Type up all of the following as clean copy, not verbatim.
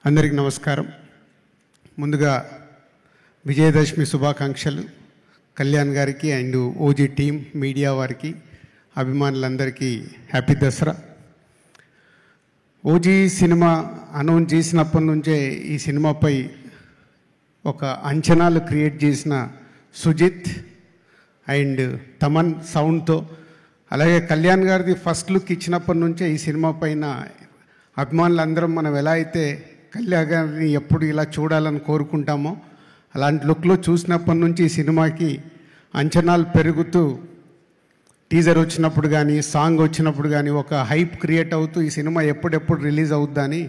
అందరికీ నమస్కారం. ముందుగా విజయదశమి శుభాకాంక్షలు కళ్యాణ్ గారికి అండ్ ఓజీ టీం, మీడియా వారికి, అభిమానులందరికీ హ్యాపీ దసరా. ఓజీ సినిమా అనౌన్స్ చేసినప్పటి నుంచే ఈ సినిమాపై ఒక అంచనాలు క్రియేట్ చేసిన సుజిత్ అండ్ తమన్ సౌండ్తో, అలాగే కళ్యాణ్ గారిది ఫస్ట్ లుక్ ఇచ్చినప్పటి నుంచే ఈ సినిమా పైన అభిమానులందరం మనం ఎలా అయితే కళ్యాణ్ గారిని ఎప్పుడు ఇలా చూడాలని కోరుకుంటామో అలాంటి లుక్లో చూసినప్పటి నుంచి ఈ సినిమాకి అంచనాలు పెరుగుతూ, టీజర్ వచ్చినప్పుడు కానీ, సాంగ్ వచ్చినప్పుడు కానీ ఒక హైప్ క్రియేట్ అవుతూ ఈ సినిమా ఎప్పుడెప్పుడు రిలీజ్ అవుద్దని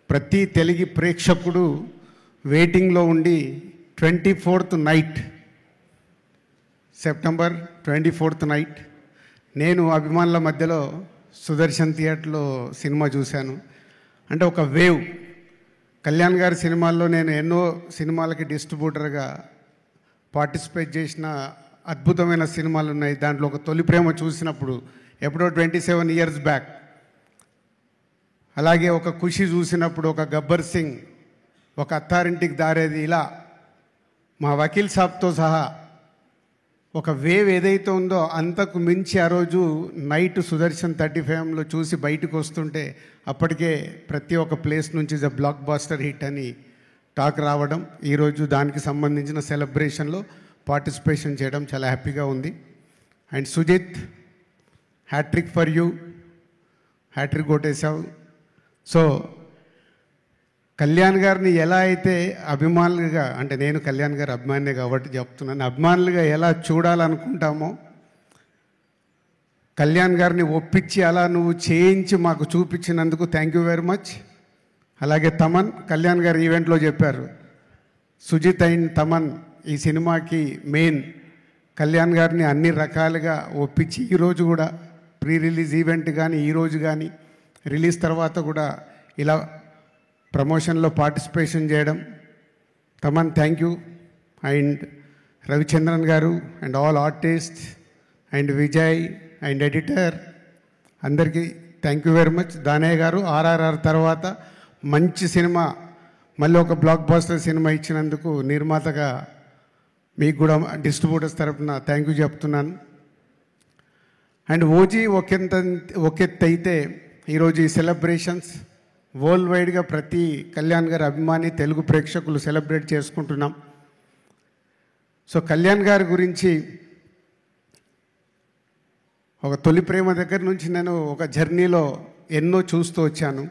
ప్రతి తెలుగు ప్రేక్షకుడు వెయిటింగ్లో ఉండి 24th night, September 24th night నేను అభిమానుల మధ్యలో సుదర్శన్ థియేటర్లో సినిమా చూశాను. అంటే ఒక వేవ్. కళ్యాణ్ గారి సినిమాల్లో నేను ఎన్నో సినిమాలకి డిస్ట్రిబ్యూటర్గా పార్టిసిపేట్ చేసిన అద్భుతమైన సినిమాలు ఉన్నాయి. దాంట్లో ఒక తొలి ప్రేమ చూసినప్పుడు ఎప్పుడో 27 years బ్యాక్, అలాగే ఒక ఖుషి చూసినప్పుడు, ఒక గబ్బర్ సింగ్, ఒక అత్తారింటికి దారేది, ఇలా మా వకీల్ సాబ్తో సహా ఒక వేవ్ ఏదైతే ఉందో అంతకు మించి ఆ రోజు నైట్ సుదర్శన్ 35లో చూసి బయటకు వస్తుంటే అప్పటికే ప్రతి ఒక్క ప్లేస్ నుంచి ద బ్లాక్ బాస్టర్ హిట్ అని టాక్ రావడం, ఈరోజు దానికి సంబంధించిన సెలబ్రేషన్లో పార్టిసిపేషన్ చేయడం చాలా హ్యాపీగా ఉంది. And Sujeeth, hat-trick for you, hat-trick కొట్టేశావు. సో కళ్యాణ్ గారిని ఎలా అయితే అభిమానులుగా, అంటే నేను కళ్యాణ్ గారి అభిమానినే కాబట్టి చెప్తున్నాను, అభిమానులుగా ఎలా చూడాలనుకుంటామో కళ్యాణ్ గారిని ఒప్పించి అలా నువ్వు చేయించి మాకు చూపించినందుకు థ్యాంక్ యూ వెరీ మచ్. అలాగే తమన్, కళ్యాణ్ గారు ఈవెంట్లో చెప్పారు, సుజిత్ అండ్ తమన్ ఈ సినిమాకి మెయిన్. కళ్యాణ్ గారిని అన్ని రకాలుగా ఒప్పించి ఈరోజు కూడా ప్రీ రిలీజ్ ఈవెంట్ కానీ, ఈరోజు కానీ, రిలీజ్ తర్వాత కూడా ఇలా ప్రమోషన్లో పార్టిసిపేషన్ చేయడం. Thaman thank you. And Ravichandran garu and all artist and Vijay and editor అందరికీ thank you very much. Danayya garu RRR తర్వాత మంచి సినిమా, మళ్ళీ ఒక బ్లాక్ బాస్టర్ సినిమా ఇచ్చినందుకు నిర్మాతగా మీకు కూడా డిస్ట్రిబ్యూటర్స్ తరఫున థ్యాంక్ యూ చెప్తున్నాను. అండ్ ఓజీ ఒకెత్త అయితే ఈరోజు ఈ సెలబ్రేషన్స్ వరల్డ్ వైడ్గా ప్రతి కళ్యాణ్ గారి అభిమాని తెలుగు ప్రేక్షకులు సెలబ్రేట్ చేసుకుంటున్నాం. సో కళ్యాణ్ గారి గురించి ఒక తొలి ప్రేమ దగ్గర నుంచి నేను ఒక జర్నీలో ఎన్నో చూస్తూ వచ్చాను.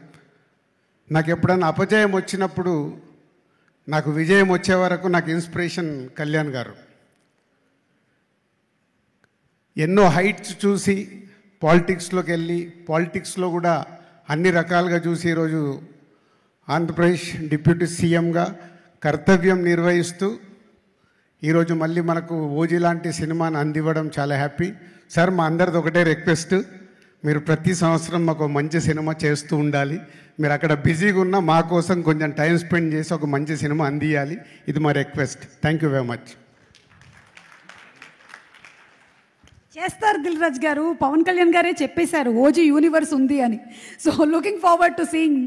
నాకు ఎప్పుడైనా అపజయం వచ్చినప్పుడు నాకు విజయం వచ్చే వరకు నాకు ఇన్స్పిరేషన్ కళ్యాణ్ గారు. ఎన్నో హైట్స్ చూసి పాలిటిక్స్లోకి వెళ్ళి, పాలిటిక్స్లో కూడా అన్ని రకాలుగా చూసి ఈరోజు ఆంధ్రప్రదేశ్ డిప్యూటీ సీఎంగా కర్తవ్యం నిర్వహిస్తూ ఈరోజు మళ్ళీ మనకు ఓజీ లాంటి సినిమాని అందివ్వడం చాలా హ్యాపీ. సార్, మా అందరిది ఒకటే రిక్వెస్ట్, మీరు ప్రతి సంవత్సరం మాకు మంచి సినిమా చేస్తూ ఉండాలి. మీరు అక్కడ బిజీగా ఉన్నా మా కోసం కొంచెం టైం స్పెండ్ చేసి ఒక మంచి సినిమా అందియాలి. ఇది మా request. Thank you very much. చేస్తారు దిల్ రాజు గారు. పవన్ కళ్యాణ్ గారే చెప్పేశారు ఓజీ యూనివర్స్ ఉంది అని. So looking forward to seeing